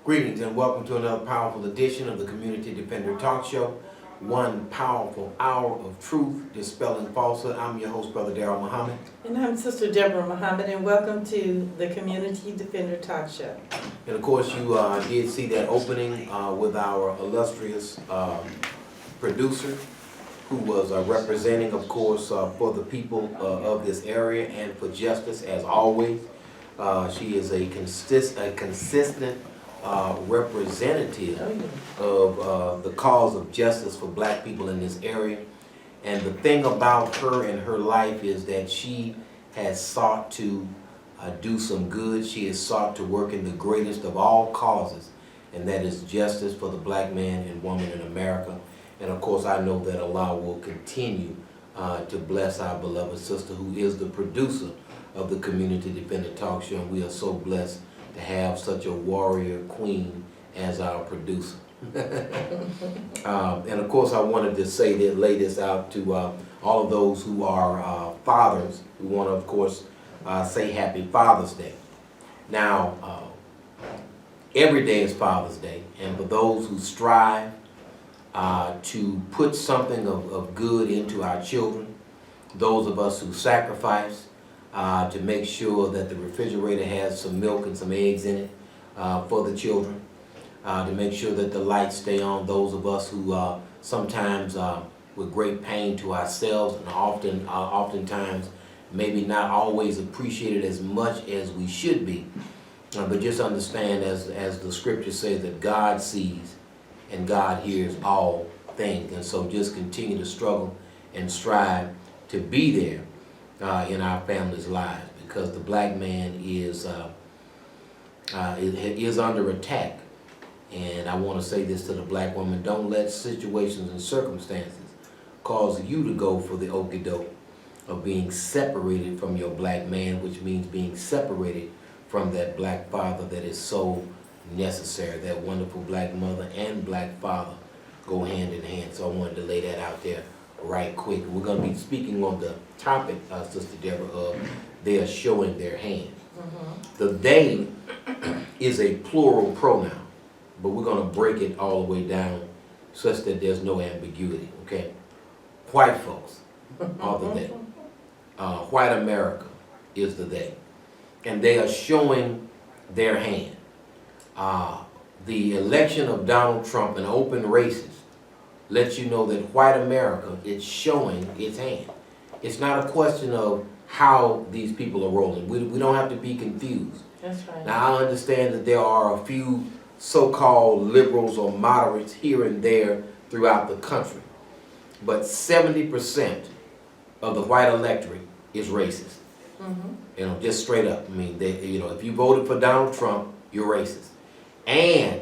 Greetings and welcome to another powerful edition of the Community Defender Talk Show. One powerful hour of truth, dispelling falsehood. I'm your host, Brother Daryl Muhammad. And I'm Sister Deborah Muhammad, and welcome to the Community Defender Talk Show. And of course, you did see that opening with our illustrious producer, who was representing, of course, for the people of this area and for justice, as always. She is a consistent representative of the cause of justice for black people in this area. And the thing about her and her life is that she has sought to do some good. She has sought to work in the greatest of all causes, and that is justice for the black man and woman in America. And of course, I know that Allah will continue to bless our beloved sister, who is the producer of the Community Defender Talk Show. And we are so blessed to have such a warrior queen as our producer. And of course, I wanted to lay this out to all of those who are fathers. We want to, of course, say Happy Father's Day. Now, every day is Father's Day, and for those who strive to put something of good into our children, those of us who sacrifice to make sure that the refrigerator has some milk and some eggs in it for the children, to make sure that the lights stay on, those of us who sometimes with great pain to ourselves and oftentimes maybe not always appreciated as much as we should be, but just understand, as the scripture says, that God sees and God hears all things. And so just continue to struggle and strive to be there in our families' lives, because the black man is under attack. And I want to say this to the black woman: don't let situations and circumstances cause you to go for the okie doke of being separated from your black man, which means being separated from that black father that is so necessary. That wonderful black mother and black father go hand in hand. So I wanted to lay that out there right quick. We're going to be speaking on the topic, Sister Deborah, of they are showing their hand. The they is a plural pronoun, but we're going to break it all the way down such that there's no ambiguity, okay? White folks are the they. White America is the they. And they are showing their hand. The election of Donald Trump and open races lets you know that white America is showing its hand. It's not a question of how these people are rolling. We don't have to be confused. That's right. Now, I understand that there are a few so-called liberals or moderates here and there throughout the country, but 70% of the white electorate is racist. Just straight up. I mean, if you voted for Donald Trump, you're racist. And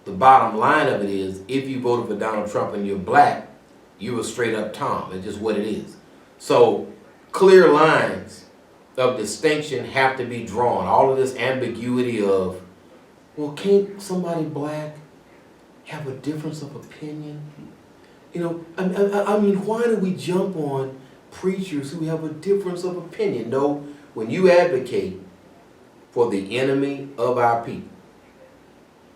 the bottom line of it is, if you voted for Donald Trump and you're black, you're a straight up Tom. It's just what it is. So clear lines of distinction have to be drawn. All of this ambiguity of, well, can't somebody black have a difference of opinion? I mean, why do we jump on preachers who have a difference of opinion? No, when you advocate for the enemy of our people,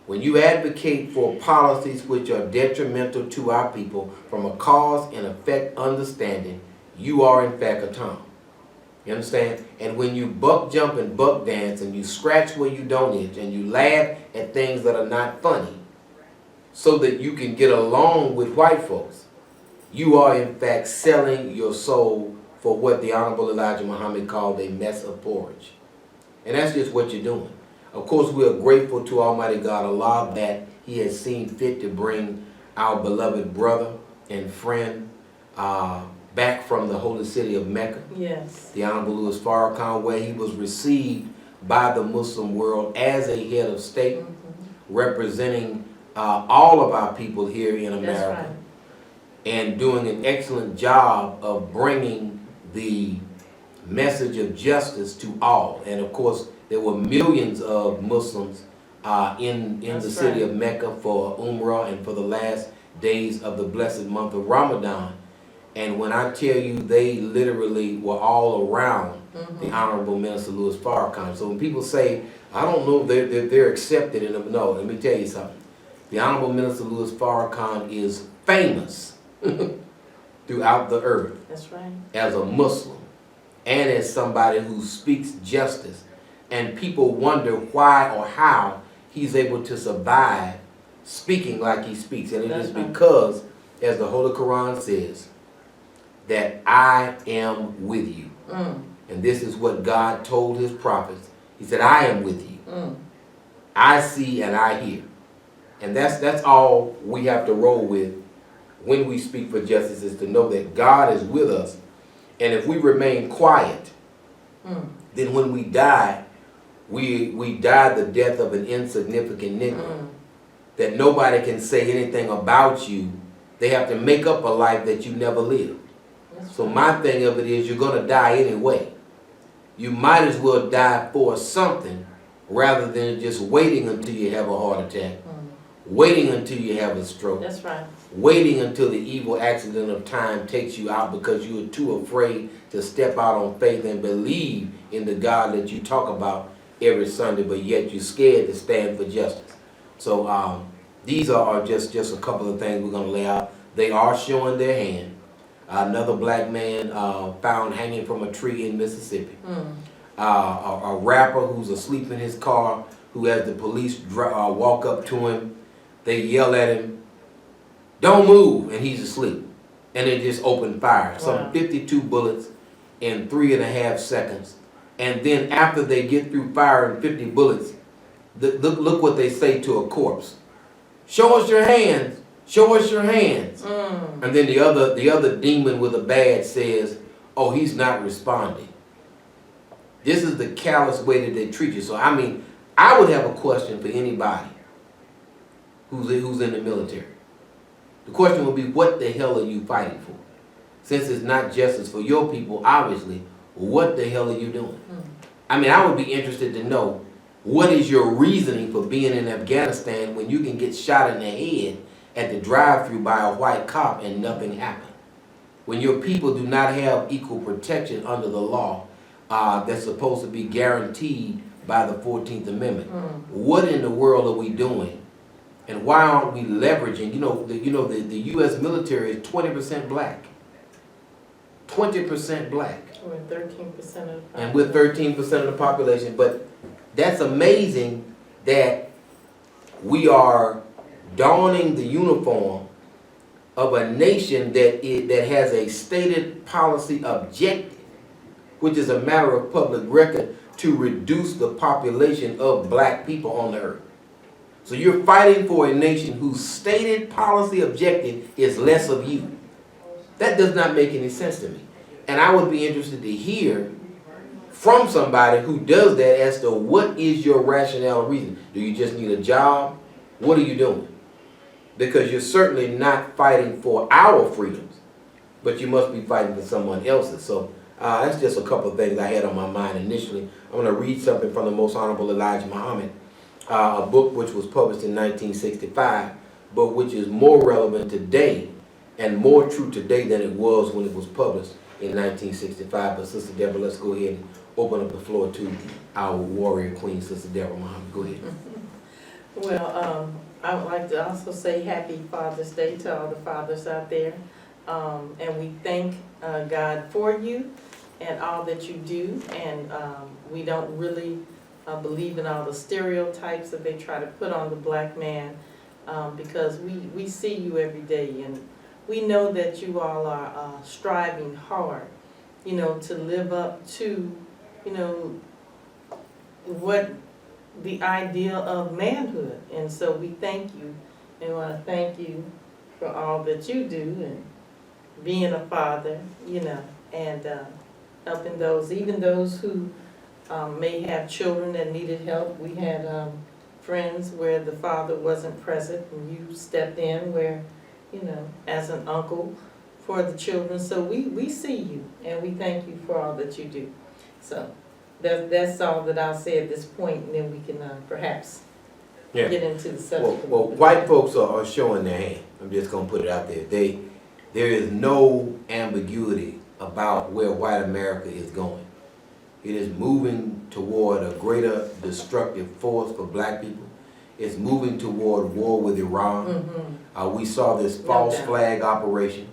when you advocate for policies which are detrimental to our people from a cause and effect understanding, you are in fact a Tom. You understand? And when you buck jump and buck dance and you scratch where you don't itch and you laugh at things that are not funny so that you can get along with white folks, you are in fact selling your soul for what the Honorable Elijah Muhammad called a mess of porridge. And that's just what you're doing. Of course, we are grateful to Almighty God Allah that He has seen fit to bring our beloved brother and friend back from the holy city of Mecca. Yes. The Honorable Louis Farrakhan, where he was received by the Muslim world as a head of state, representing all of our people here in America. That's right. And doing an excellent job of bringing the message of justice to all. And of course, there were millions of Muslims in the city of Mecca for Umrah and for the last days of the blessed month of Ramadan. And when I tell you, they literally were all around the Honorable Minister Louis Farrakhan. So when people say, I don't know if they're accepted in them, no, let me tell you something. The Honorable Minister Louis Farrakhan is famous throughout the earth. That's right. As a Muslim and as somebody who speaks justice. And people wonder why or how he's able to survive speaking like he speaks. And it is because, as the Holy Quran says, that I am with you. And this is what God told his prophets. He said, I am with you. I see and I hear. And that's all we have to roll with when we speak for justice, is to know that God is with us. And if we remain quiet, then when we die, we die the death of an insignificant Negro. That nobody can say anything about you. They have to make up a life that you never lived. So my thing of it is, you're going to die anyway. You might as well die for something rather than just waiting until you have a heart attack, waiting until you have a stroke. That's right. Waiting until the evil accident of time takes you out because you are too afraid to step out on faith and believe in the God that you talk about every Sunday, but yet you're scared to stand for justice. So these are just a couple of things we're going to lay out. They are showing their hand. Another black man found hanging from a tree in Mississippi. A rapper who's asleep in his car, who has the police walk up to him. They yell at him, "Don't move," and he's asleep. And they just opened fire. Some 52 bullets in 3.5 seconds. And then after they get through firing 50 bullets, look what they say to a corpse. "Show us your hands. Show us your hands." And then the other demon with a badge says, "Oh, he's not responding." This is the callous way that they treat you. So I mean, I would have a question for anybody who's in the military. The question would be, what the hell are you fighting for? Since it's not justice for your people, obviously, what the hell are you doing? I mean, I would be interested to know, what is your reasoning for being in Afghanistan when you can get shot in the head at the drive-thru by a white cop and nothing happened? When your people do not have equal protection under the law that's supposed to be guaranteed by the 14th Amendment. What in the world are we doing? And why aren't we leveraging? The U.S. military is 20% black. 20% black. We're 13% of the population. And we're 13% of the population. But that's amazing that we are donning the uniform of a nation that has a stated policy objective, which is a matter of public record, to reduce the population of black people on the earth. So you're fighting for a nation whose stated policy objective is less of you. That does not make any sense to me. And I would be interested to hear from somebody who does that as to what is your rationale reason. Do you just need a job? What are you doing? Because you're certainly not fighting for our freedoms, but you must be fighting for someone else's. So that's just a couple of things I had on my mind initially. I'm going to read something from the Most Honorable Elijah Muhammad, a book which was published in 1965, but which is more relevant today and more true today than it was when it was published in 1965. But Sister Deborah, let's go ahead and open up the floor to our warrior queen, Sister Deborah Muhammad. Go ahead. Well, I would like to also say Happy Father's Day to all the fathers out there. And we thank God for you and all that you do. And we don't really believe in all the stereotypes that they try to put on the black man, because we see you every day. And we know that you all are striving hard, to live up to, what the ideal of manhood. And so we thank you, and want to thank you for all that you do, and being a father, and helping those, even those who may have children that needed help. We had friends where the father wasn't present, and you stepped in where, as an uncle for the children. So we see you, and we thank you for all that you do. So that's all that I'll say at this point, and then we can perhaps get into the subject. Well, white folks are showing their hand. I'm just going to put it out there. There is no ambiguity about where white America is going. It is moving toward a greater destructive force for black people. It's moving toward war with Iran. We saw this false flag operation,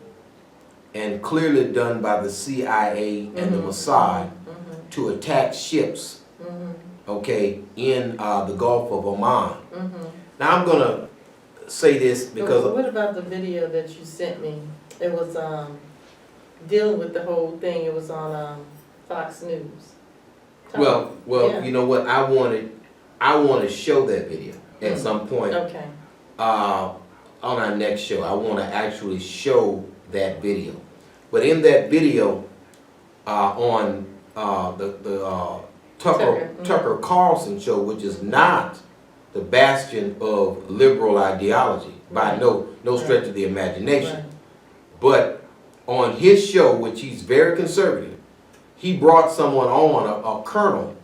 and clearly done by the CIA and the Mossad to attack ships, okay, in the Gulf of Oman. Now I'm gonna say this because what about the video that you sent me? It was dealing with the whole thing. It was on Fox News. well, Yeah. you know what? I want to show that video at some point. Okay. On our next show. I want to actually show that video. But in that video, on the Tucker Carlson show, which is not the bastion of liberal ideology by no stretch of the imagination, Right. but on his show, which he's very conservative, he brought someone on, a colonel,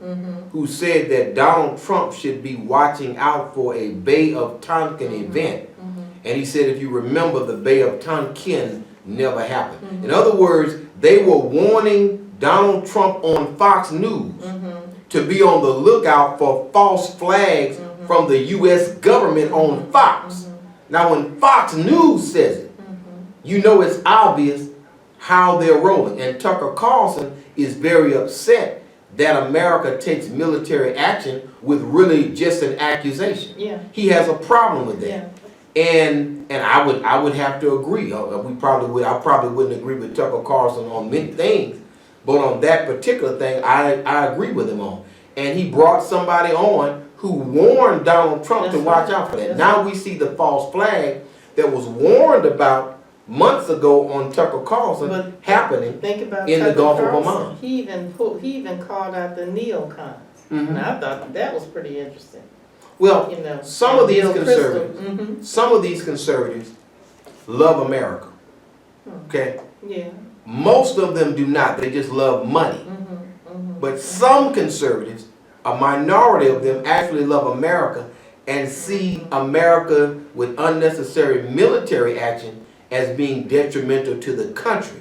who said that Donald Trump should be watching out for a Bay of Tonkin event. And he said, if you remember, the Bay of Tonkin never happened. In other words, they were warning Donald Trump on Fox News to be on the lookout for false flags from the U.S. government on Fox. Now, when Fox News says it, you know it's obvious how they're rolling. And Tucker Carlson is very upset that America takes military action with really just an accusation. Yeah. He has a problem with that. Yeah. And I would have to agree. I probably wouldn't agree with Tucker Carlson on many things, but on that particular thing, I agree with him on. And he brought somebody on who warned Donald Trump to watch out for that. Now we see the false flag that was warned about months ago on Tucker Carlson happening in the Gulf of Oman. He even called out the neocons, and I thought that was pretty interesting. Well, You know, some of these Bill conservatives, some of these conservatives love America. Okay, Yeah. most of them do not. They just love money. But some conservatives, a minority of them, actually love America and see America with unnecessary military action as being detrimental to the country.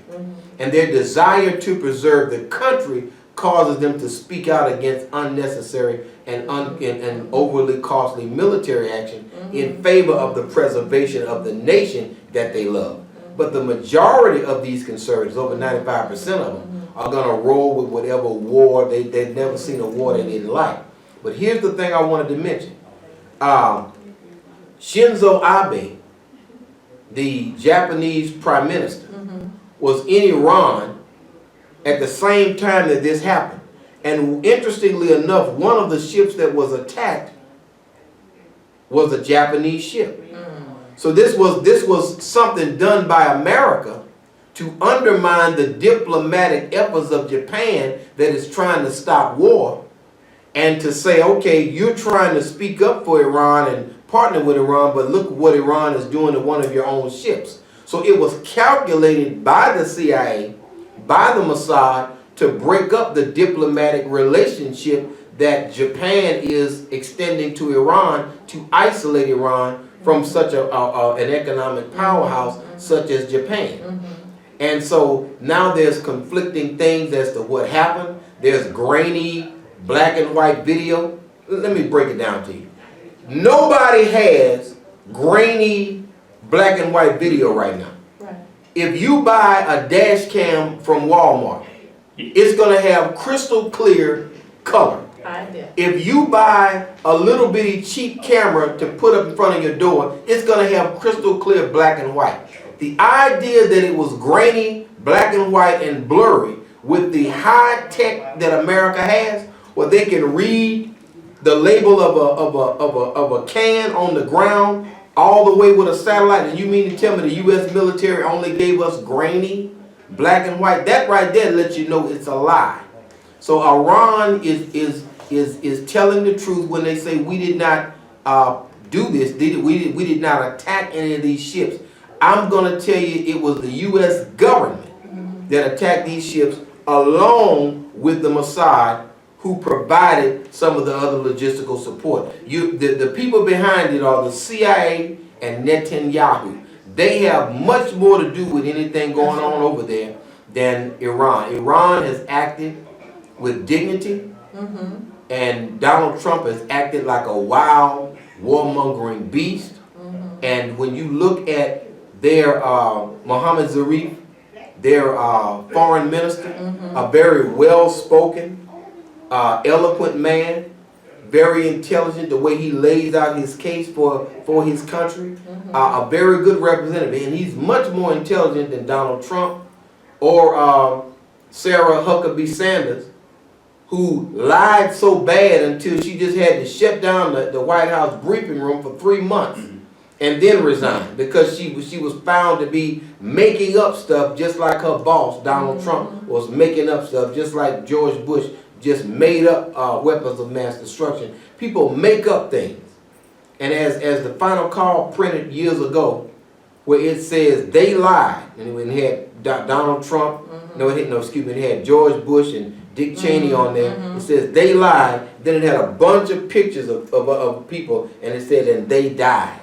And their desire to preserve the country causes them to speak out against unnecessary and overly costly military action in favor of the preservation of the nation that they love. But the majority of these conservatives, over 95% of them, are going to roll with whatever war, they've never seen a war they didn't like. But here's the thing I wanted to mention. Shinzo Abe, the Japanese prime minister, was in Iran at the same time that this happened. And interestingly enough, one of the ships that was attacked was a Japanese ship. So this was something done by America to undermine the diplomatic efforts of Japan that is trying to stop war, and to say, okay, you're trying to speak up for Iran and partner with Iran, but look what Iran is doing to one of your own ships. So it was calculated by the CIA, by the Mossad, to break up the diplomatic relationship that Japan is extending to Iran, to isolate Iran from such an economic powerhouse such as Japan. And so now there's conflicting things as to what happened. There's grainy black and white video. Let me break it down to you. Nobody has grainy black and white video right now. Right. If you buy a dash cam from Walmart, it's going to have crystal clear color. If you buy a little bitty cheap camera to put up in front of your door, it's going to have crystal clear black and white. The idea that it was grainy, black and white, and blurry with the high tech that America has, where they can read the label of a can on the ground all the way with a satellite, and you mean to tell me the U.S. military only gave us grainy, black and white? That right there lets you know it's a lie. So Iran is telling the truth when they say we did not do this. We did not attack any of these ships. I'm going to tell you it was the U.S. government that attacked these ships along with the Mossad, who provided some of the other logistical support. The people behind it are the CIA and Netanyahu. they have much more to do with anything going on over there than Iran. Iran has acted with dignity, and Donald Trump has acted like a wild, warmongering beast. And when you look at their Mohammed Zarif, their foreign minister, a very well-spoken, eloquent man, very intelligent, the way he lays out his case for his country, a very good representative, and he's much more intelligent than Donald Trump or Sarah Huckabee Sanders, who lied so bad until she just had to shut down the White House briefing room for 3 months and then resigned because she was found to be making up stuff just like her boss, Donald Trump, was making up stuff just like George Bush just made up weapons of mass destruction. People make up things. And as the final call printed years ago, where it says they lied, and it had Donald Trump, it had George Bush and Dick Cheney on there. It says they lied. Then it had a bunch of pictures of people, and it said, and they died.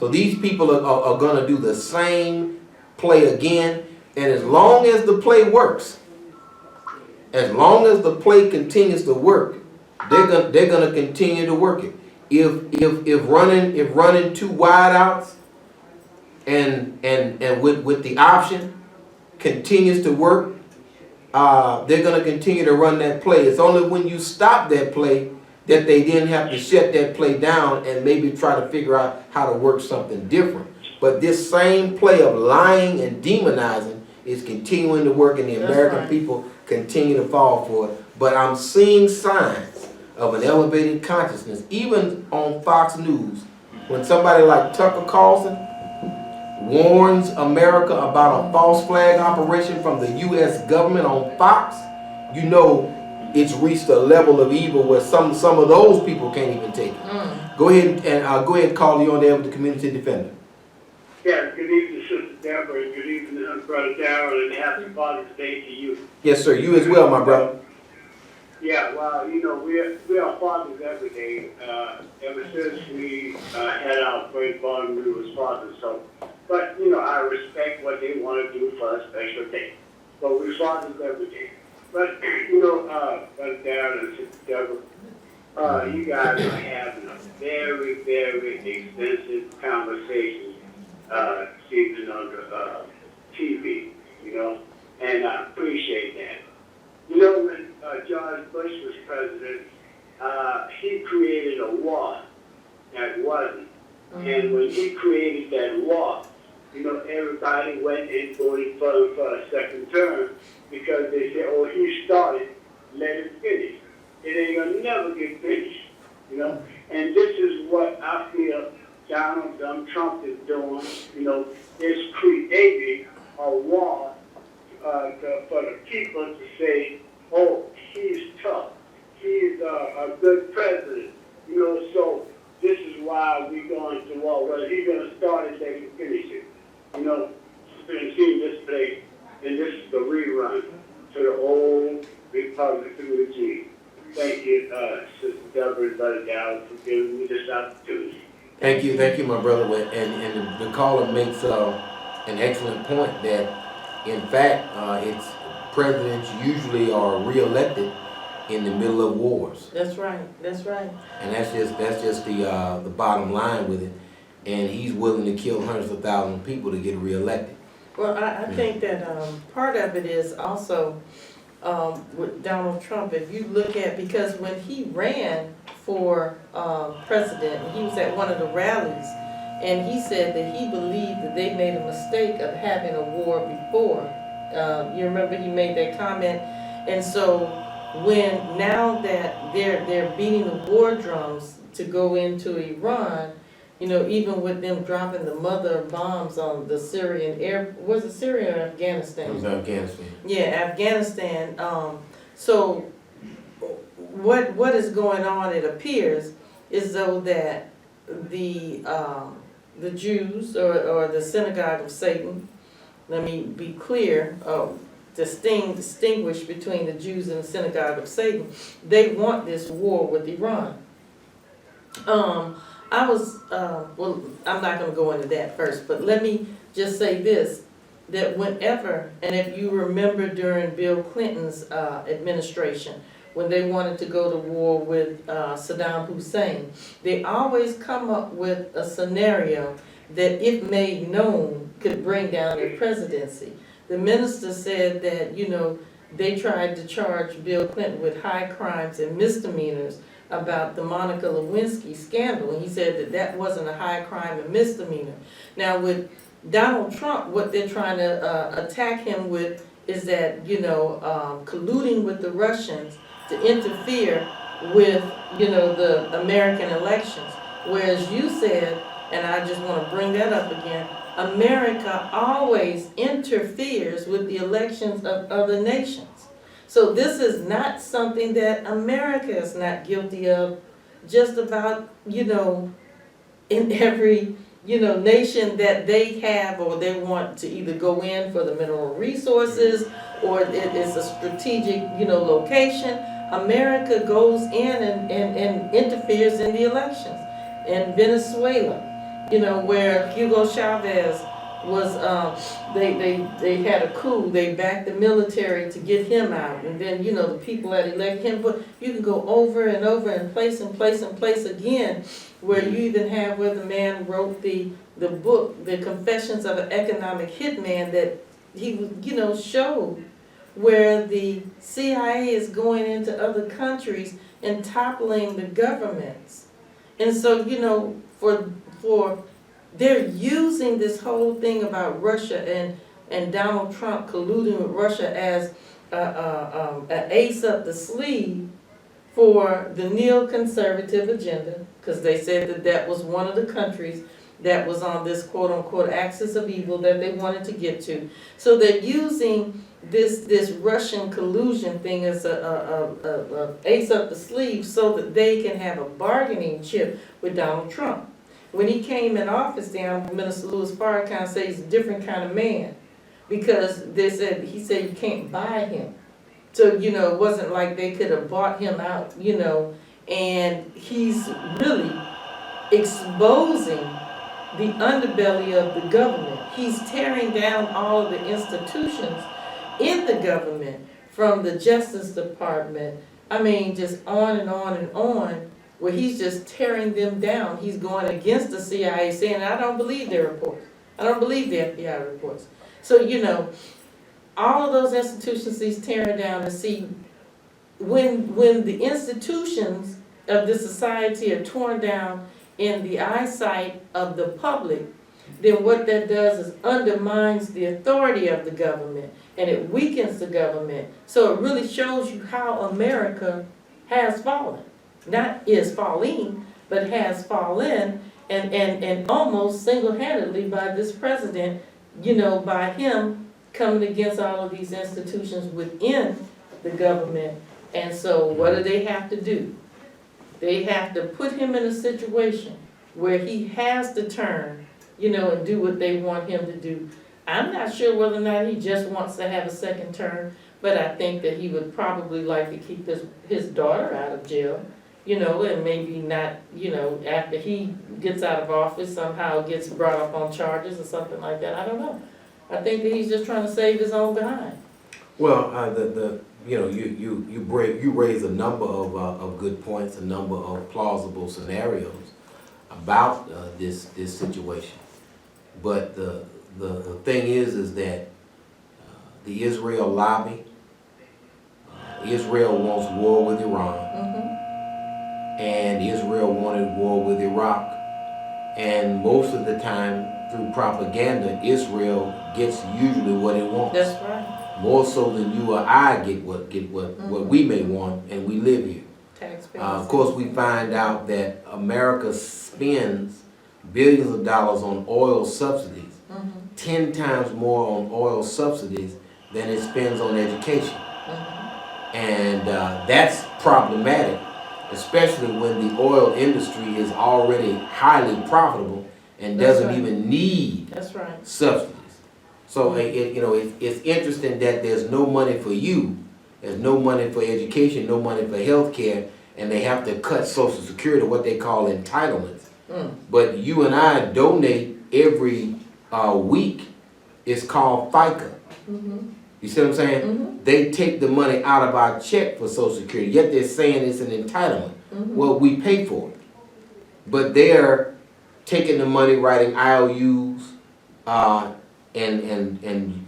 So these people are going to do the same play again. And as long as the play works, as long as the play continues to work, they're gonna continue to work it. If running 2 wideouts and with the option continues to work, they're gonna continue to run that play. It's only when you stop that play that they then have to shut that play down and maybe try to figure out how to work something different. But this same play of lying and demonizing is continuing to work, and the American people continue to fall for it. But I'm seeing signs of an elevated consciousness, even on Fox News, when somebody like Tucker Carlson warns America about a false flag operation from the U.S. government on Fox. You know it's reached a level of evil where some of those people can't even take it. Go ahead and call you on there with the community defender. Yeah, good evening, Sister Deborah, and good evening, Brother Daryl, and happy Father's Day to you. Yes, sir. You as well, my brother. Yeah, well, you know, we are fathers every day. Ever since we had our firstborn, we was fathers. So, but you know, I respect what they want to do for a special day. But we fathers every day. But you know, Brother Daryl and Sister Deborah, you guys are having a very, very extensive conversation. Season on the TV, you know, and I appreciate that. You know, when George Bush was president, he created a war that wasn't. And when he created that war, you know, everybody went and voted for a second term because they said, oh, he started, let him finish. It ain't gonna never get finished, you know. And this is what I feel Donald Trump is doing, you know, is creating a war for the people to say, oh, he's tough, he's a good president, you know, so this is why we're going to war. Well, he's going to start it, they can finish it. You know, it's been seen this place, and this is the rerun to the old Republican regime. Thank you, Sister Deborah and Brother Dallas, for giving me this opportunity. Thank you, my brother. And the caller makes an excellent point that, in fact, it's presidents usually are reelected in the middle of wars. That's right. That's right. And that's just the bottom line with it. And he's willing to kill hundreds of thousands of people to get reelected. Well, I think that part of it is also with Donald Trump. If you look at, because when he ran for president, he was at one of the rallies, and he said that he believed that they made a mistake of having a war before. You remember he made that comment, and so when now that they're beating the war drums to go into Iran, you know, even with them dropping the mother of bombs on the Syrian was it Syria or Afghanistan? It was Afghanistan. Yeah, Afghanistan. So what is going on? It appears is though that the Jews or the synagogue of Satan. Let me be clear. Distinguish between the Jews and the synagogue of Satan. They want this war with Iran. I was, well, I'm not gonna go into that first, but let me just say this, that whenever, and if you remember during Bill Clinton's administration, when they wanted to go to war with Saddam Hussein, they always come up with a scenario that, if made known, could bring down their presidency. The minister said that, you know, they tried to charge Bill Clinton with high crimes and misdemeanors about the Monica Lewinsky scandal, and he said that that wasn't a high crime and misdemeanor. Now with Donald Trump, what they're trying to attack him with is that, you know, colluding with the Russians to interfere with, you know, the American elections. Whereas you said, and I just want to bring that up again, America always interferes with the elections of other nations. So this is not something that America is not guilty of. Just about, you know, in every, you know, nation that they have or they want to either go in for the mineral resources or it is a strategic, you know, location, America goes in and interferes in the elections. In Venezuela, you know, where Hugo Chavez was, they had a coup, they backed the military to get him out, and then, you know, the people that elected him, but you can go over and over and place again, where you even have where the man wrote the book, The Confessions of an Economic Hitman, that he, you know, showed where the CIA is going into other countries and toppling the governments. And so, you know, for they're using this whole thing about Russia and Donald Trump colluding with Russia as an ace up the sleeve for the neoconservative agenda, because they said that that was one of the countries that was on this quote-unquote axis of evil that they wanted to get to. So they're using this Russian collusion thing as a ace up the sleeve so that they can have a bargaining chip with Donald Trump. When he came in office, down Minister Louis Farrakhan said he's a different kind of man, because he said you can't buy him. So, you know, it wasn't like they could have bought him out, you know, and he's really exposing the underbelly of the government. He's tearing down all of the institutions in the government, from the Justice Department, I mean, just on and on and on, where he's just tearing them down. He's going against the CIA, saying, I don't believe their reports. I don't believe the FBI reports. So, you know, all of those institutions he's tearing down. And see, when the institutions of the society are torn down in the eyesight of the public, then what that does is undermines the authority of the government, and it weakens the government. So it really shows you how America has fallen. Not is falling, but has fallen, and almost single-handedly by this president, you know, by him coming against all of these institutions within the government. And so what do they have to do? They have to put him in a situation where he has to turn, you know, and do what they want him to do. I'm not sure whether or not he just wants to have a second term, but I think that he would probably like to keep his daughter out of jail, you know, and maybe not, you know, after he gets out of office, somehow gets brought up on charges or something like that. I don't know. I think that he's just trying to save his own behind. Well, you know, you raise a number of good points, a number of plausible scenarios about this situation. But the thing is that the Israel lobby, Israel wants war with Iran, and Israel wanted war with Iraq, and most of the time through propaganda, Israel gets usually what it wants. That's right. More so than you or I get what we may want, and we live here. Taxpayers. Of course, we find out that America spends billions of dollars on oil subsidies, 10 times more on oil subsidies than it spends on education. And that's problematic, especially when the oil industry is already highly profitable and doesn't even need subsidies. So it's interesting that there's no money for you, there's no money for education, no money for health care, and they have to cut Social Security, what they call entitlements. But you and I donate every week. It's called FICA. You see what I'm saying? They take the money out of our check for Social Security, yet they're saying it's an entitlement. Well, we pay for it. But they're taking the money, writing IOUs, and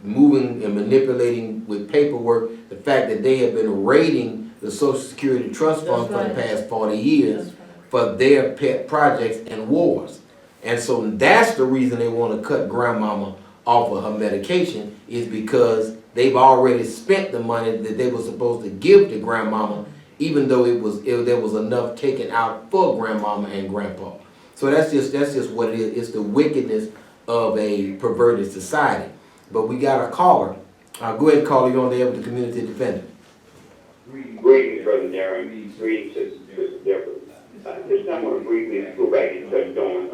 moving and manipulating with paperwork the fact that they have been raiding the Social Security Trust Fund for the past 40 years for their pet projects and wars. And so that's the reason they want to cut grandmama off of her medication, is because they've already spent the money that they were supposed to give to grandmama, even though there was enough taken out for grandmama and grandpa. So that's just what it is. It's the wickedness of a perverted society. But we got a caller. Go ahead, caller. You're on the air with the community defender. Greetings, Brother Darren. Greetings, Sister Deborah. Just I want to briefly go back and touch on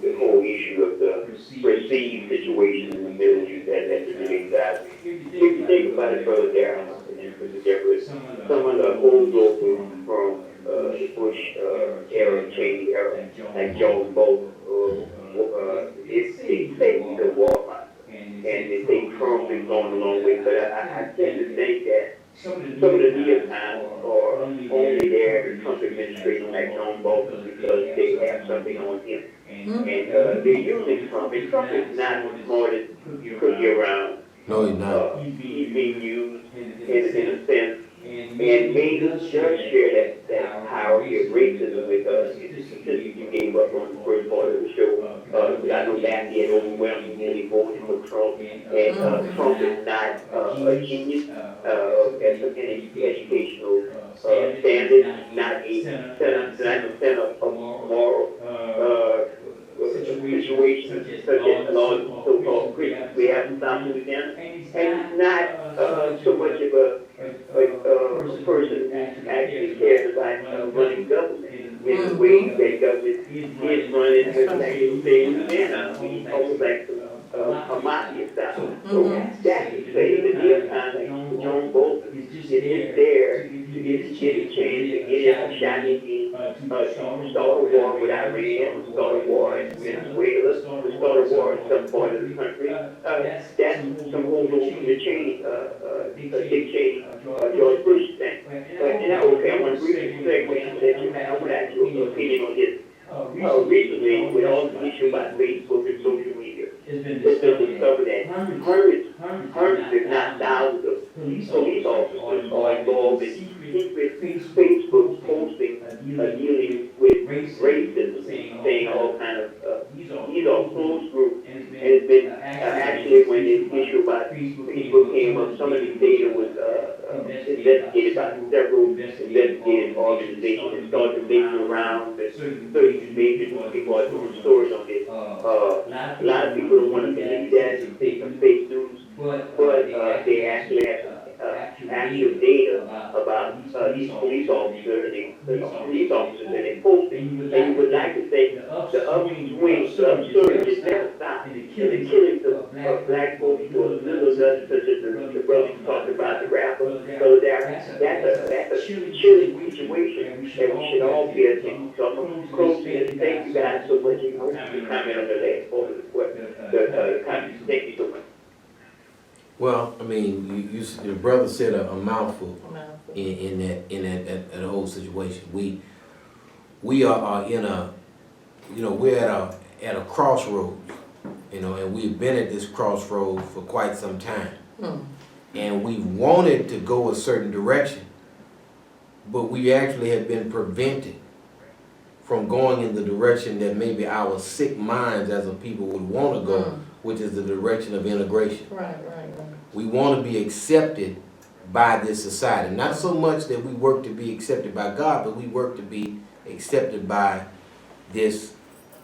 the whole issue of the perceived situation in the Middle East as the debate side. If you think about it, Brother Darren and Sister Deborah, some of the holdovers from the Bush era, Cheney era, like Jones Bolton, it's taking the war, and they think Trump is going a long way. But I tend to think that some of the neocons are only there in the Trump administration, like John Bolton, because they have something on him. And they're using Trump, and Trump is not the smartest cookie around. No, he's not. He's being used in a sense, and maybe just share that power here, racism with us. You gave up on the first part of the show. I know that he had overwhelmingly voted for Trump, and Trump is not a genius as an educational standard, not a center of moral situations such as a lot of so-called Christians we have established with them, and not so much of a person who actually cares about running government in the way that government is running with actually saying Louisiana, almost like a mafia style. So that's to say the neocon like John Bolton is there to get a chance to get a shot at start a war with Iran, start a war in Venezuela, start a war in some part of the country. That's some holdover from the Cheney, Dick Cheney, George Bush thing. And I want to briefly segue into that. I want to ask your opinion on this. Recently, with all the issue about Facebook and social media, it's been discovered that hundreds, if not thousands, of police officers are involved in secret Facebook posting dealing with racism, saying all kind of, these are closed groups, and it's been actually when the issue about Facebook came up, some of the data was investigated by several investigative organizations and started making around the 30 major people are doing stories on this. A lot of people don't want to believe that and say some fake news, but they actually have actual data about these police officers and they posting. And you would like to say the upswing, the upsurge just never stopped. And the killings of black folks was little such as the brother talked about, the rapper. So that's a chilling situation that we should all pay attention to. So I'm going to close here. Thank you guys so much. You comment on the last part of the question. Thank you so much. Well, I mean, your brother said a mouthful in that whole situation. We are in a, we're at a crossroads, and we've been at this crossroad for quite some time. And we wanted to go a certain direction, but we actually have been prevented from going in the direction that maybe our sick minds as a people would want to go, which is the direction of integration. Right. We want to be accepted by this society. Not so much that we work to be accepted by God, but we work to be accepted by this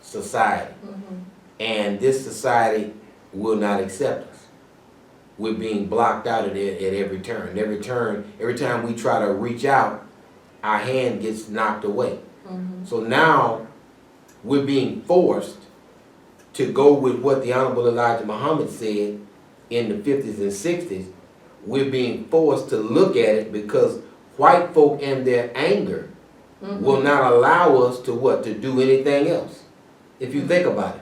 society. And this society will not accept us. We're being blocked out at every turn. Every time we try to reach out, our hand gets knocked away. So now we're being forced to go with what the Honorable Elijah Muhammad said in the 50s and 60s. We're being forced to look at it because white folk and their anger will not allow us to do anything else. if you think about it.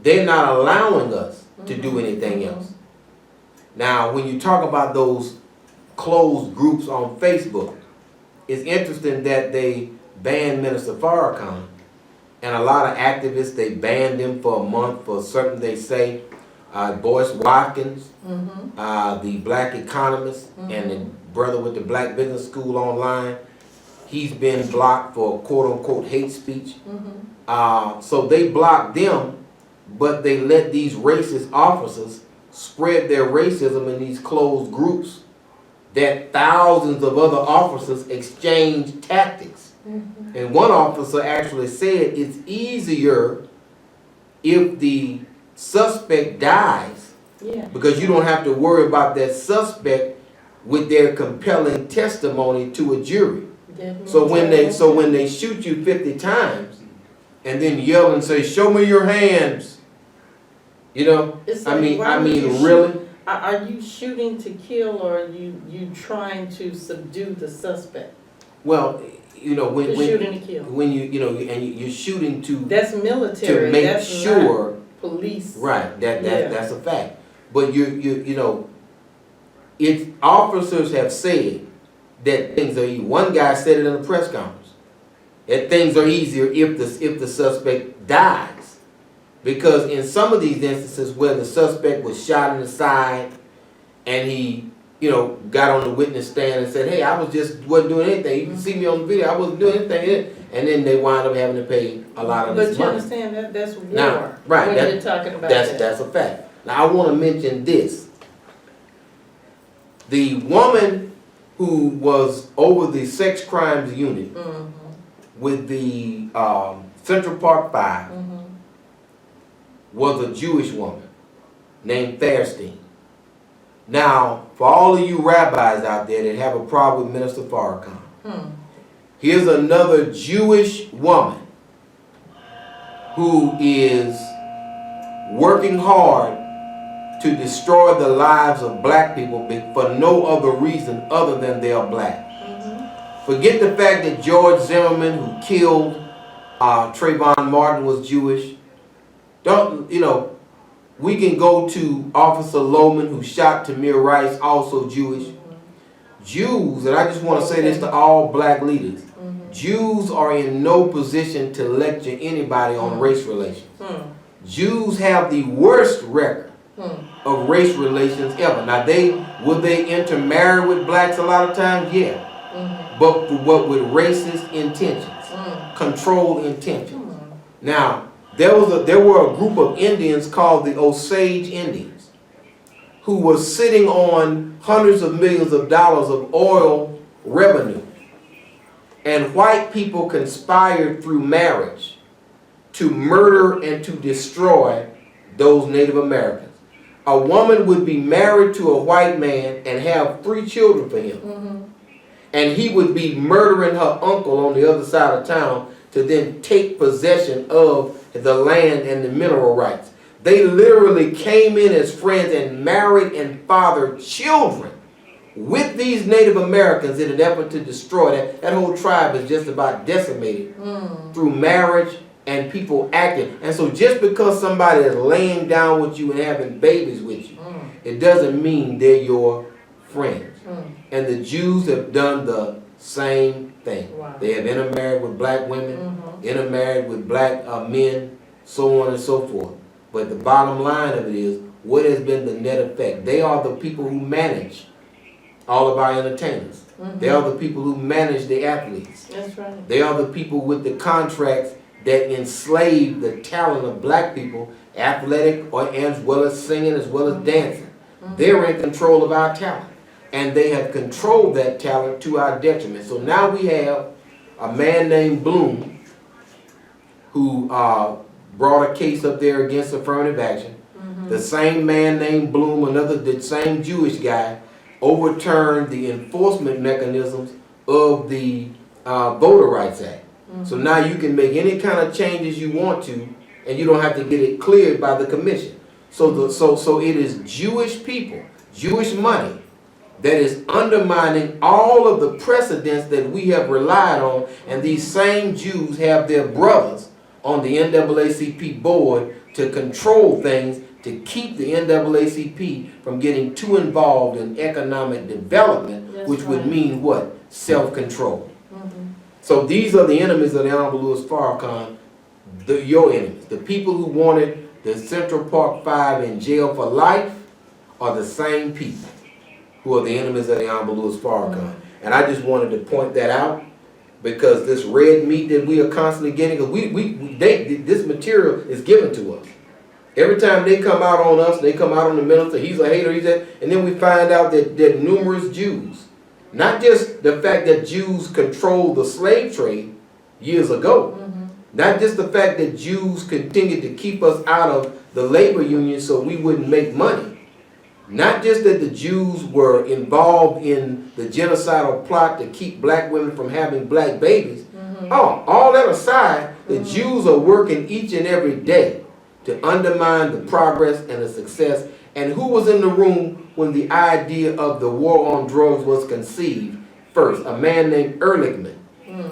They're not allowing us to do anything else. Now, when you talk about those closed groups on Facebook, it's interesting that they banned Minister Farrakhan, and a lot of activists, they banned him for a month for certain, they say, Boyce Watkins, the black economist, and the brother with the Black Business School online, he's been blocked for quote-unquote hate speech. So they blocked them, but they let these racist officers spread their racism in these closed groups that thousands of other officers exchange tactics. And one officer actually said it's easier if the suspect dies, because you don't have to worry about that suspect with their compelling testimony to a jury. So when they shoot you 50 times and then yell and say, "Show me your hands," you know, I mean, really? Are you shooting to kill, or are you trying to subdue the suspect? Well, you know, when shooting to kill. When you're shooting to That's military. to make that's sure, not police. right? That's a fact. But you know, it's officers have said that things are easy. One guy said it in a press conference that things are easier if the suspect dies, because in some of these instances where the suspect was shot in the side and he, you know, got on the witness stand and said, "Hey, I wasn't doing anything. You can see me on the video. I wasn't doing anything." And then they wind up having to pay a lot of this money. But you understand that that's war. Now, right? When you're talking about that's a fact. Now I want to mention this. The woman who was over the sex crimes unit with the Central Park Five was a Jewish woman named Fairstein. Now, for all of you rabbis out there that have a problem with Minister Farrakhan, here's another Jewish woman who is working hard to destroy the lives of black people for no other reason other than they are black. Forget the fact that George Zimmerman, who killed Trayvon Martin, was Jewish. We can go to Officer Lohman, who shot Tamir Rice, also Jewish. Jews, and I just want to say this to all black leaders, Jews are in no position to lecture anybody on race relations. Jews have the worst record of race relations ever. Now, would they intermarry with blacks a lot of times? Yeah. But with racist intentions, controlled intentions. Now, there were a group of Indians called the Osage Indians who were sitting on hundreds of millions of dollars of oil revenue. And white people conspired through marriage to murder and to destroy those Native Americans. A woman would be married to a white man and have 3 children for him. And he would be murdering her uncle on the other side of town to then take possession of the land and the mineral rights. They literally came in as friends and married and fathered children with these Native Americans in an effort to destroy that. That whole tribe is just about decimated through marriage and people acting. And so just because somebody is laying down with you and having babies with you, it doesn't mean they're your friends. And the Jews have done the same thing. Wow. They have intermarried with black women, intermarried with black men, so on and so forth. But the bottom line of it is, what has been the net effect? They are the people who manage all of our entertainers. They are the people who manage the athletes. That's right. They are the people with the contracts that enslave the talent of black people, athletic or as well as singing, as well as dancing. They're in control of our talent. And they have controlled that talent to our detriment. So now we have a man named Bloom who brought a case up there against affirmative action. The same man named Bloom, the same Jewish guy, overturned the enforcement mechanisms of the Voter Rights Act. So now you can make any kind of changes you want to, and you don't have to get it cleared by the commission. So it is Jewish people, Jewish money, that is undermining all of the precedents that we have relied on, and these same Jews have their brothers on the NAACP board to control things, to keep the NAACP from getting too involved in economic development, That's which would right. mean what? Self-control. Mhm. So these are the enemies of the Honorable Louis Farrakhan, your enemies. The people who wanted the Central Park 5 in jail for life are the same people who are the enemies of the Honorable Louis Farrakhan. And I just wanted to point that out, because this red meat that we are constantly getting, this material is given to us. Every time they come out on us, they come out on the minister, he's a hater, he's that, and then we find out that numerous Jews, not just the fact that Jews controlled the slave trade years ago, not just the fact that Jews continued to keep us out of the labor union so we wouldn't make money, not just that the Jews were involved in the genocidal plot to keep black women from having black babies. All that aside, the Jews are working each and every day to undermine the progress and the success. And who was in the room when the idea of the war on drugs was conceived first? A man named Ehrlichman,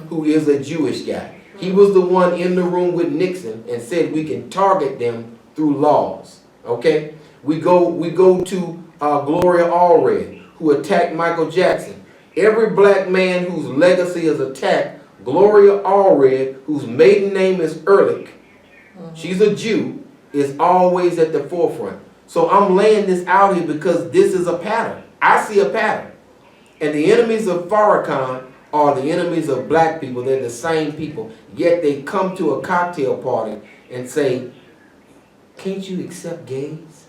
who is a Jewish guy. He was the one in the room with Nixon and said we can target them through laws. Okay? We go to Gloria Allred, who attacked Michael Jackson. Every black man whose legacy is attacked, Gloria Allred, whose maiden name is Ehrlich, she's a Jew, is always at the forefront. So I'm laying this out here because this is a pattern. I see a pattern. And the enemies of Farrakhan are the enemies of black people. They're the same people. Yet they come to a cocktail party and say, can't you accept gays?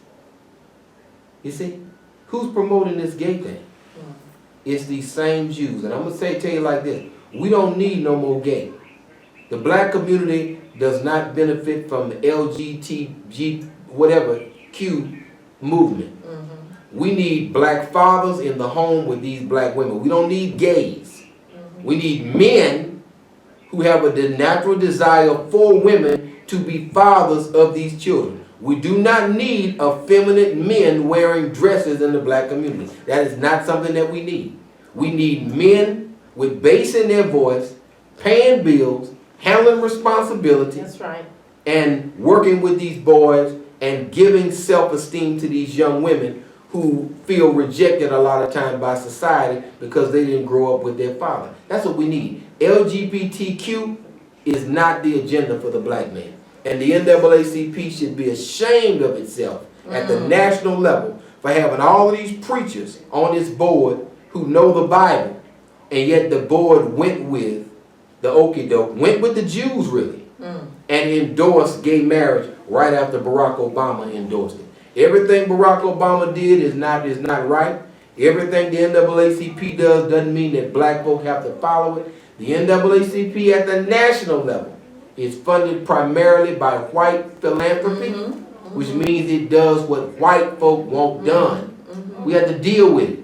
You see? Who's promoting this gay thing? It's these same Jews. And I'm going to tell you like this. We don't need no more gay. The black community does not benefit from the LGBTQ whatever Q movement. We need black fathers in the home with these black women. We don't need gays. We need men who have a natural desire for women to be fathers of these children. We do not need effeminate men wearing dresses in the black community. That is not something that we need. We need men with bass in their voice, paying bills, handling responsibility. That's right. And working with these boys and giving self-esteem to these young women who feel rejected a lot of time by society because they didn't grow up with their father. That's what we need. LGBTQ is not the agenda for the black man. And the NAACP should be ashamed of itself at the national level for having all of these preachers on this board who know the Bible, and yet the board went with the okie doke, went with the Jews really, and endorsed gay marriage right after Barack Obama endorsed it. Everything Barack Obama did is not right. Everything the NAACP does doesn't mean that black folk have to follow it. The NAACP at the national level is funded primarily by white philanthropy, which means it does what white folk want done. We have to deal with it.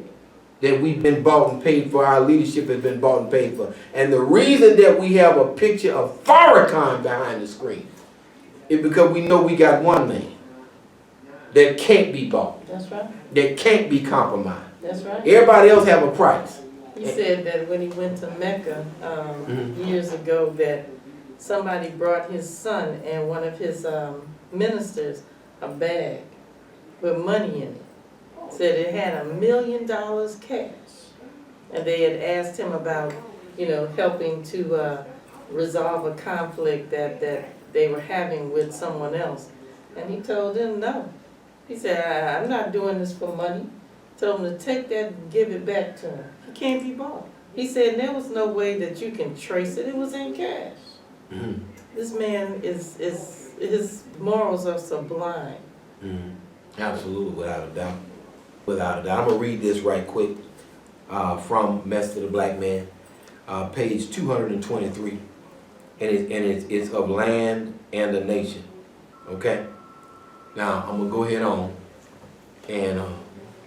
That we've been bought and paid for, our leadership has been bought and paid for. And the reason that we have a picture of Farrakhan behind the screen is because we know we got one man that can't be bought. That's right. That can't be compromised. That's right. Everybody else have a price. He said that when he went to Mecca years ago, that somebody brought his son and one of his ministers a bag with money in it. Said it had $1 million cash. And they had asked him about, helping to resolve a conflict that they were having with someone else. And he told them no. He said, I'm not doing this for money. Told him to take that and give it back to him. He can't be bought. He said there was no way that you can trace it. It was in cash. This man his morals are sublime. Absolutely, without a doubt. Without a doubt. I'm going to read this right quick from Message to the Black Man, page 223. And it's of land and the nation. Okay? Now, I'm going to go ahead on and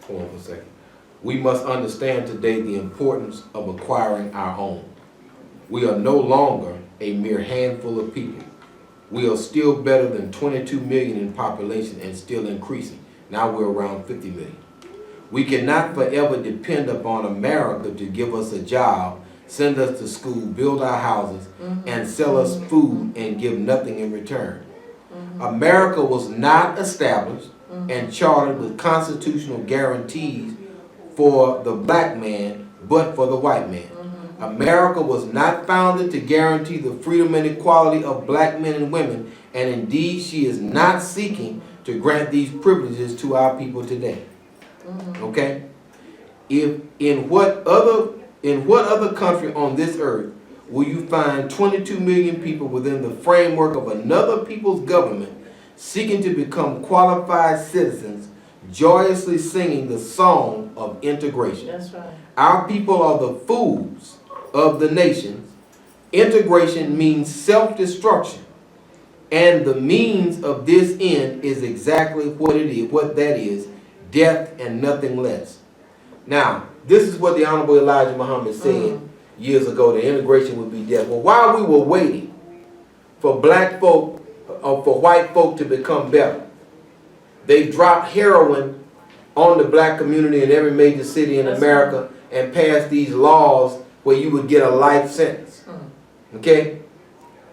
hold on for a second. We must understand today the importance of acquiring our own. We are no longer a mere handful of people. We are still better than 22 million in population and still increasing. Now we're around 50 million. We cannot forever depend upon America to give us a job send us to school, build our houses, and sell us food and give nothing in return. America was not established and chartered with constitutional guarantees for the black man, but for the white man. America was not founded to guarantee the freedom and equality of black men and women, and indeed she is not seeking to grant these privileges to our people today. Okay? If in what other country on this earth will you find 22 million people within the framework of another people's government seeking to become qualified citizens, joyously singing the song of integration? That's right. Our people are the fools of the nations. Integration means self-destruction, and the means of this end is exactly what it is, what that is, death and nothing less. Now, this is what the Honorable Elijah Muhammad said years ago, that integration would be death. Well, while we were waiting for black folk, or for white folk to become better, they dropped heroin on the black community in every major city in America and passed these laws where you would get a life sentence. Okay?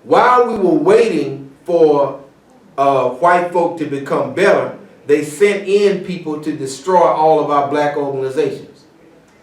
While we were waiting for white folk to become better, they sent in people to destroy all of our black organizations.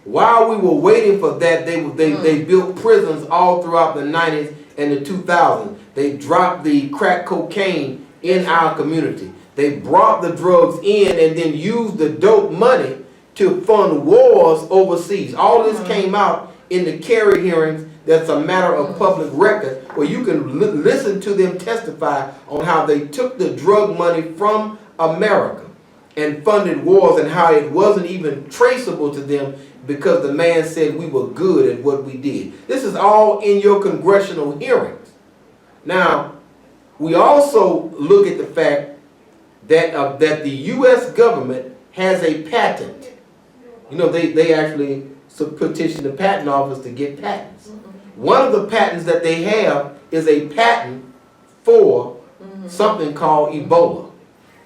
While we were waiting for that, they built prisons all throughout the 90s and the 2000s. They dropped the crack cocaine in our community. They brought the drugs in and then used the dope money to fund wars overseas. All this came out in the Kerry hearings. That's a matter of public record, where you can listen to them testify on how they took the drug money from America and funded wars, and how it wasn't even traceable to them because the man said we were good at what we did. This is all in your congressional hearings. Now, we also look at the fact that that the U.S. government has a patent. You know, they actually petition the patent office to get patents. One of the patents that they have is a patent for something called Ebola.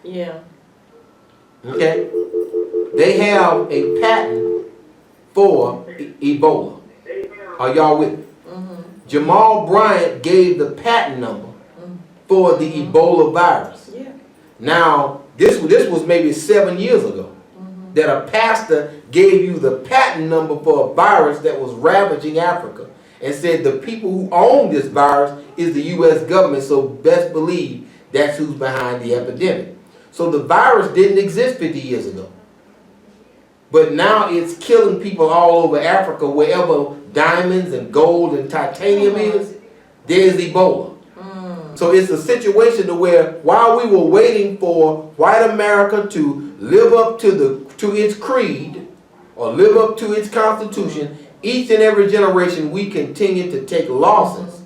Yeah. Okay? They have a patent for Ebola. Are y'all with me? Jamal Bryant gave the patent number for the Ebola virus. Yeah. Now, this was maybe 7 years ago that a pastor gave you the patent number for a virus that was ravaging Africa and said the people who own this virus is the U.S. government, so best believe that's who's behind the epidemic. So the virus didn't exist 50 years ago. But now it's killing people all over Africa. Wherever diamonds and gold and titanium is, there's Ebola. So it's a situation to where while we were waiting for white America to live up to its creed or live up to its constitution, each and every generation we continue to take losses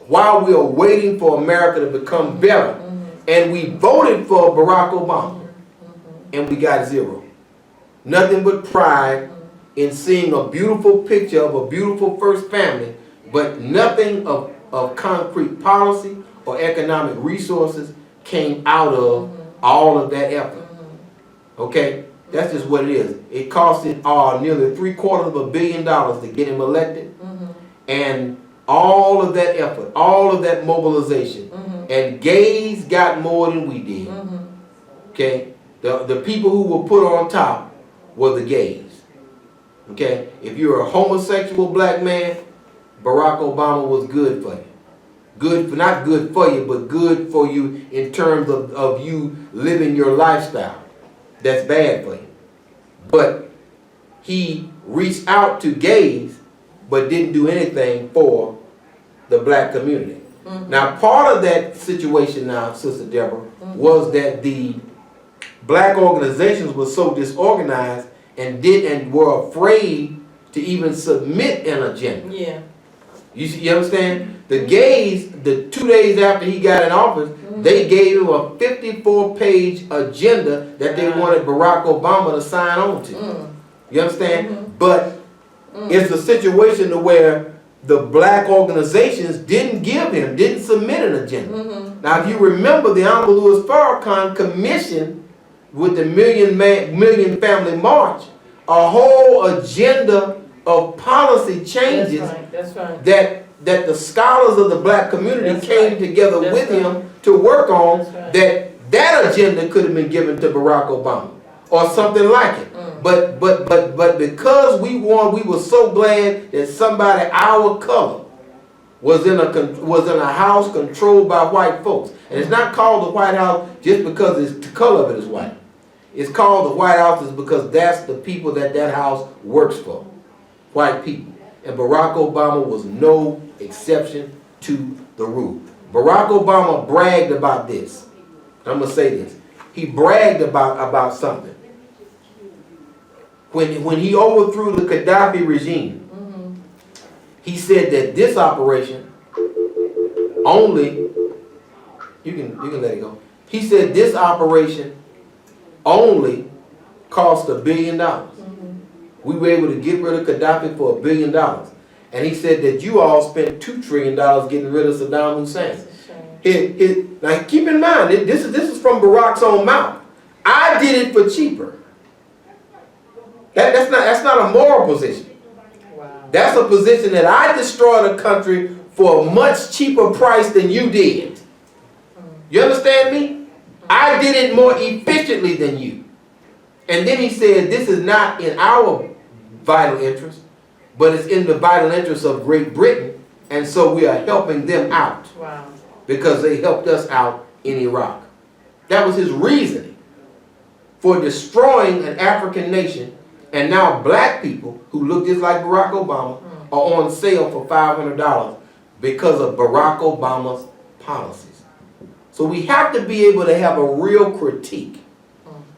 while we are waiting for America to become better. And we voted for Barack Obama and we got zero. Nothing but pride in seeing a beautiful picture of a beautiful first family, but nothing of concrete policy or economic resources came out of all of that effort. Okay? That's just what it is. It costed nearly $750 million to get him elected. And all of that effort, all of that mobilization. And gays got more than we did. Okay? The people who were put on top were the gays. Okay? If you're a homosexual black man, Barack Obama was good for you. Not good for you, but good for you in terms of you living your lifestyle. That's bad for you. But he reached out to gays, but didn't do anything for the black community. Now, part of that situation now, Sister Deborah, was that the black organizations were so disorganized and were afraid to even submit an agenda. Yeah. You understand? The gays, the 2 days after he got in office, they gave him a 54-page agenda that they wanted Barack Obama to sign on to. You understand? But it's a situation to where the black organizations didn't submit an agenda. Now, if you remember, the Honorable Louis Farrakhan commissioned with the Million Family March a whole agenda of policy changes That's right. that the scholars of the black community That's came right. together That's with right. him to work on, That's right. that agenda could have been given to Barack Obama or something like it. But because we were so glad that somebody our color was in a house controlled by white folks. And it's not called the White House just because the color of it is white. It's called the White House is because that's the people that house works for. White people. And Barack Obama was no exception to the rule. Barack Obama bragged about this. I'm going to say this. He bragged about something. When he overthrew the Gaddafi regime, he said that this operation only, you can let it go. He said this operation only cost $1 billion. We were able to get rid of Gaddafi for $1 billion. And he said that you all spent $2 trillion getting rid of Saddam Hussein. Now keep in mind, this is from Barack's own mouth. I did it for cheaper. That's not a moral position. Wow. That's a position that I destroyed a country for a much cheaper price than you did. You understand me? I did it more efficiently than you. And then he said, this is not in our vital interest, but it's in the vital interest of Great Britain, and so we are helping them out. Wow. Because they helped us out in Iraq. That was his reasoning for destroying an African nation, and now black people who look just like Barack Obama are on sale for $500 because of Barack Obama's policies. So we have to be able to have a real critique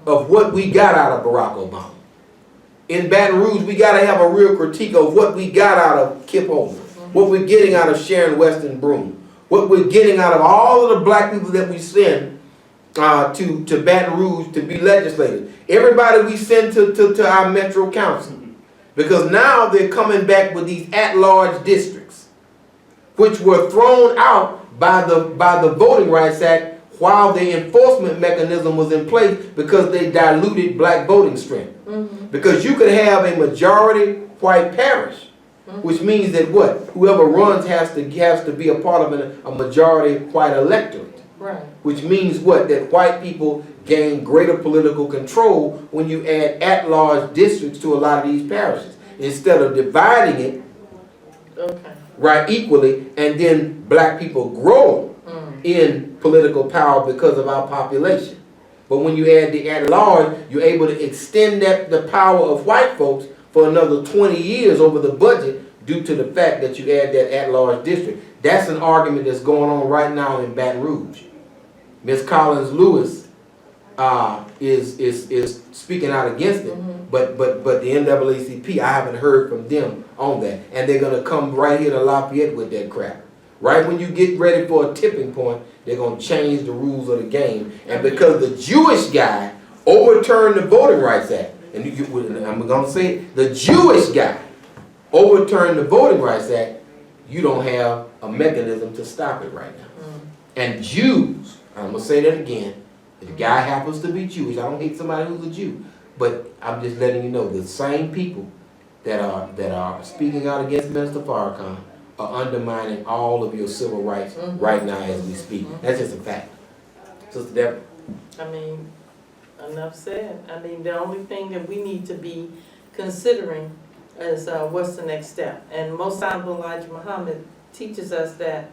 of what we got out of Barack Obama. In Baton Rouge, we got to have a real critique of what we got out of Kip Holman, what we're getting out of Sharon Weston Broome, what we're getting out of all of the black people that we send to Baton Rouge to be legislators. Everybody we send to our Metro Council. Because now they're coming back with these at-large districts, which were thrown out by the Voting Rights Act while the enforcement mechanism was in place because they diluted black voting strength. Because you could have a majority white parish, which means that what? Whoever runs has to be a part of a majority white electorate. Right. Which means what? That white people gain greater political control when you add at-large districts to a lot of these parishes. Instead of dividing it right equally, and then black people grow in political power because of our population. But when you add the at-large, you're able to extend the power of white folks for another 20 years over the budget due to the fact that you add that at-large district. That's an argument that's going on right now in Baton Rouge. Ms. Collins Lewis is speaking out against it, but the NAACP, I haven't heard from them on that. And they're going to come right here to Lafayette with that crap. Right when you get ready for a tipping point, they're going to change the rules of the game. And because the Jewish guy overturned the Voting Rights Act, and I'm going to say it, the Jewish guy overturned the Voting Rights Act, you don't have a mechanism to stop it right now. And Jews, I'm going to say that again, if the guy happens to be Jewish, I don't hate somebody who's a Jew, but I'm just letting you know, the same people that are speaking out against Minister Farrakhan are undermining all of your civil rights right now as we speak. That's just a fact. Sister Deborah. I mean, enough said. I mean, the only thing that we need to be considering is what's the next step. And Most Honorable Elijah Muhammad teaches us that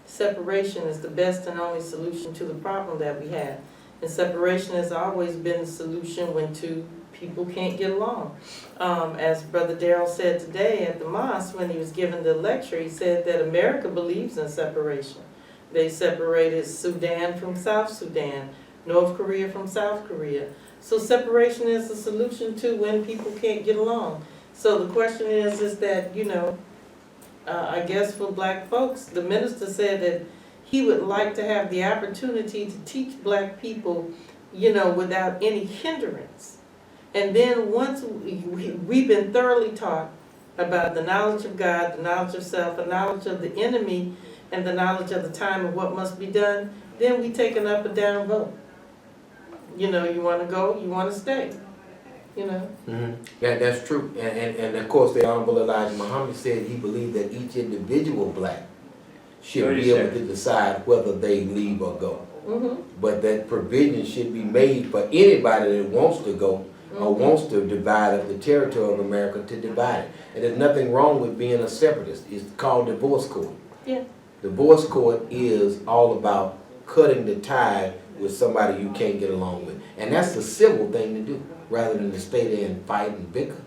separation is the best and only solution to the problem that we have. And separation has always been the solution when two people can't get along. As Brother Daryl said today at the mosque when he was giving the lecture, he said that America believes in separation. They separated Sudan from South Sudan, North Korea from South Korea. So separation is the solution to when people can't get along. So the question is that, you know, I guess for black folks, the minister said that he would like to have the opportunity to teach black people, you know, without any hindrance. And then once we've been thoroughly taught about the knowledge of God, the knowledge of self, the knowledge of the enemy, and the knowledge of the time of what must be done, then we take an up or down vote. You know, you want to go, you want to stay. you know? Yeah, that's true. And of course, the Honorable Elijah Muhammad said he believed that each individual black should be able to decide whether they leave or go. But that provision should be made for anybody that wants to go or wants to divide up the territory of America to divide it. And there's nothing wrong with being a separatist. It's called divorce court. Yeah. Divorce court is all about cutting the tie with somebody you can't get along with. And that's the civil thing to do, rather than to stay there and fight and bicker.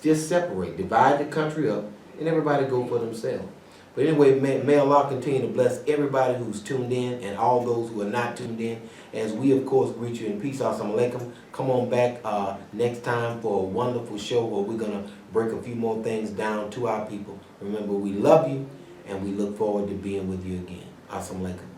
Just separate, divide the country up, and everybody go for themselves. But anyway, may Allah continue to bless everybody who's tuned in and all those who are not tuned in. As we, of course, greet you in peace. Assalamu alaikum. Come on back next time for a wonderful show where we're going to break a few more things down to our people. Remember, we love you, and we look forward to being with you again. Assalamu alaikum.